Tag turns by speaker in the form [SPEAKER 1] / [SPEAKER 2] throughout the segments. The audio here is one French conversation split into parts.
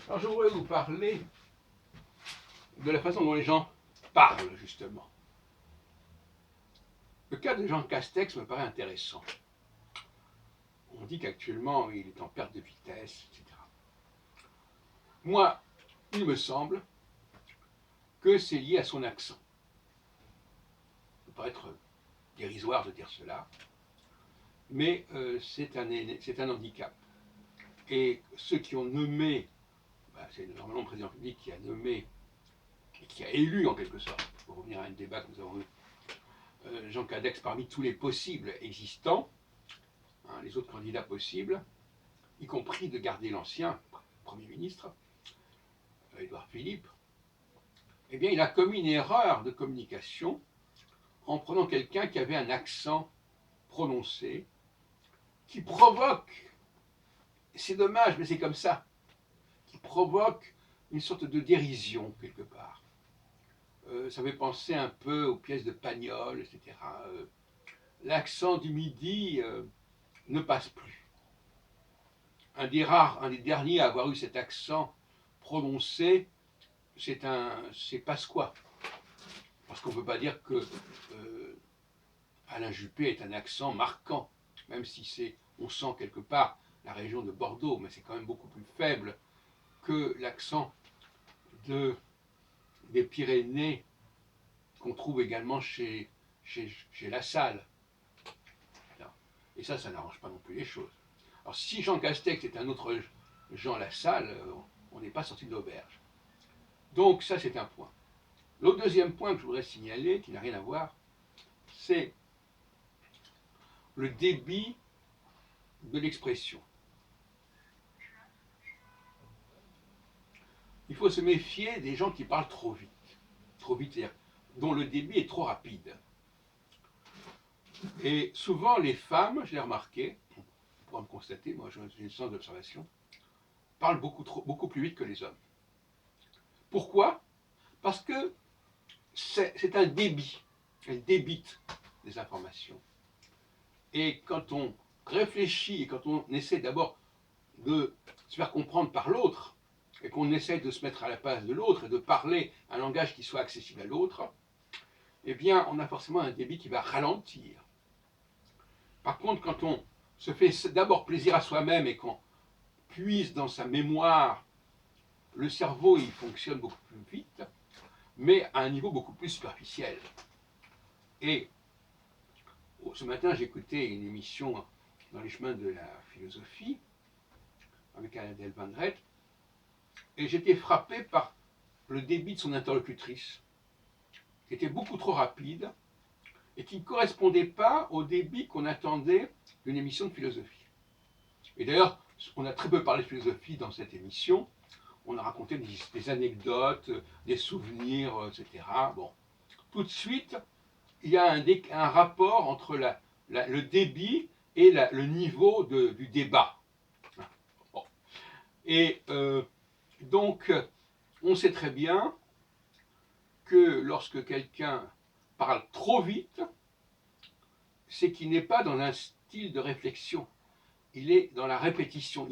[SPEAKER 1] Alors je voudrais vous parler de la façon dont les gens parlent, justement. Le cas de Jean Castex me paraît intéressant. On dit qu'actuellement il est en perte de vitesse, etc. Moi, il me semble que c'est lié à son accent. Ça peut paraître dérisoire de dire cela, mais c'est un handicap. Et ceux qui ont nommé, c'est normalement le président de la République qui a nommé, et qui a élu en quelque sorte, pour revenir à un débat que nous avons eu, Jean Castex parmi tous les possibles existants, les autres candidats possibles, y compris de garder l'ancien Premier ministre, Édouard Philippe, eh bien il a commis une erreur de communication en prenant quelqu'un qui avait un accent prononcé, qui provoque, c'est dommage mais c'est comme ça, qui provoque une sorte de dérision quelque part. Ça fait penser un peu aux pièces de Pagnol, etc. L'accent du Midi ne passe plus. Un des derniers à avoir eu cet accent prononcé, c'est Pasqua. Parce qu'on ne peut pas dire que Alain Juppé est un accent marquant, même si on sent quelque part la région de Bordeaux, mais c'est quand même beaucoup plus faible que l'accent des Pyrénées qu'on trouve également chez Lassalle. Et ça n'arrange pas non plus les choses. Alors si Jean Castex est un autre Jean Lassalle, on n'est pas sorti de l'auberge. Donc ça c'est un point. Le deuxième point que je voudrais signaler, qui n'a rien à voir, c'est le débit de l'expression. Il faut se méfier des gens qui parlent trop vite, c'est-à-dire dont le débit est trop rapide. Et souvent les femmes, je l'ai remarqué, on pourra me constater, moi j'ai une sens d'observation, parlent beaucoup plus vite que les hommes. Pourquoi? Parce que c'est un débit, elle débite des informations. Et quand on réfléchit et quand on essaie d'abord de se faire comprendre par l'autre, et qu'on essaie de se mettre à la place de l'autre et de parler un langage qui soit accessible à l'autre, eh bien, on a forcément un débit qui va ralentir. Par contre, quand on se fait d'abord plaisir à soi-même et qu'on puise dans sa mémoire, le cerveau, il fonctionne beaucoup plus vite, mais à un niveau beaucoup plus superficiel. Et ce matin, j'écoutais une émission dans les chemins de la philosophie, avec Adèle Van Dret, et j'étais frappé par le débit de son interlocutrice, qui était beaucoup trop rapide et qui ne correspondait pas au débit qu'on attendait d'une émission de philosophie. Et d'ailleurs, on a très peu parlé de philosophie dans cette émission. On a raconté des anecdotes, des souvenirs, etc. Bon, tout de suite, il y a un rapport entre le débit et le niveau du débat. Bon. Et donc, on sait très bien que lorsque quelqu'un parle trop vite, c'est qu'il n'est pas dans un style de réflexion. Il est dans la répétition.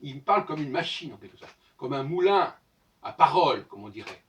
[SPEAKER 1] Il parle comme une machine, en quelque sorte, comme un moulin à parole, comme on dirait.